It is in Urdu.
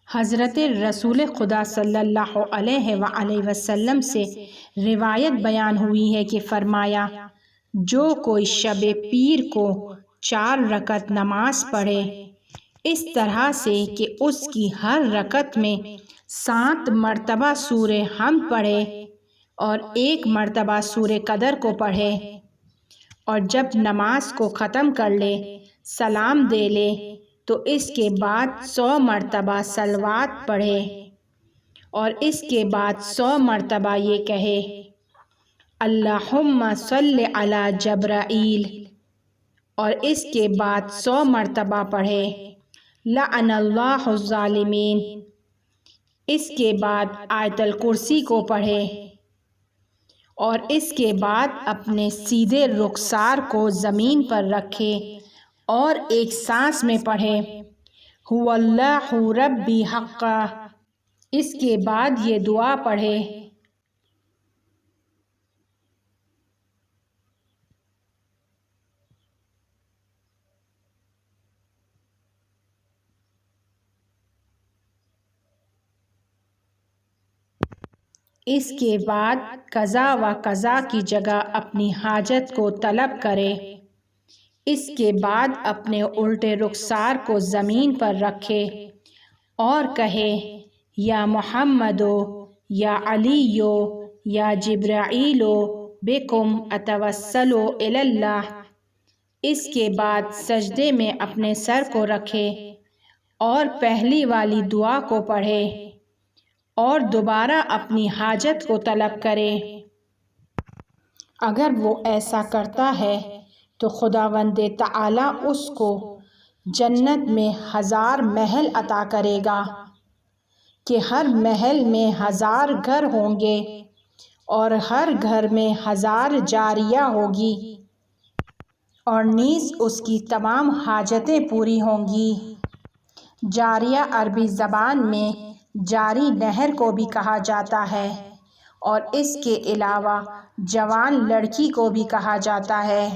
حضرت رسول خدا صلی اللہ علیہ وآلہ وسلم سے روایت بیان ہوئی ہے کہ فرمایا، جو کوئی شب پیر کو 4 رکعت نماز پڑھے اس طرح سے کہ اس کی ہر رکعت میں 7 مرتبہ سورہ حمد پڑھے اور 1 مرتبہ سورہ قدر کو پڑھے، اور جب نماز کو ختم کر لے سلام دے لے تو اس کے بعد 100 مرتبہ صلوات پڑھے، اور اس کے بعد 100 مرتبہ یہ کہے، اللہم صلی علی جبرائیل، اور اس کے بعد 100 مرتبہ پڑھے، لعن اللہ الظالمین، اس کے بعد آیت الکرسی کو پڑھے، اور اس کے بعد اپنے سیدھے رخسار کو زمین پر رکھے اور ایک سانس میں پڑھے، هو اللہ ربی حقا۔ اس کے بعد یہ دعا پڑھے، اس کے بعد قضا و قضا کی جگہ اپنی حاجت کو طلب کرے، اس کے بعد اپنے الٹے رخسار کو زمین پر رکھے اور کہے، یا محمدو، یا علیو، یا جبرائیلو، بکم اتوسلو الی اللہ۔ اس کے بعد سجدے میں اپنے سر کو رکھے اور پہلی والی دعا کو پڑھے اور دوبارہ اپنی حاجت کو طلب کرے۔ اگر وہ ایسا کرتا ہے تو خداوند تعالیٰ اس کو جنت میں 1000 محل عطا کرے گا کہ ہر محل میں 1000 گھر ہوں گے اور ہر گھر میں 1000 جاریہ ہوگی، اور نیز اس کی تمام حاجتیں پوری ہوں گی۔ جاریہ عربی زبان میں جاری نہر کو بھی کہا جاتا ہے، اور اس کے علاوہ جوان لڑکی کو بھی کہا جاتا ہے۔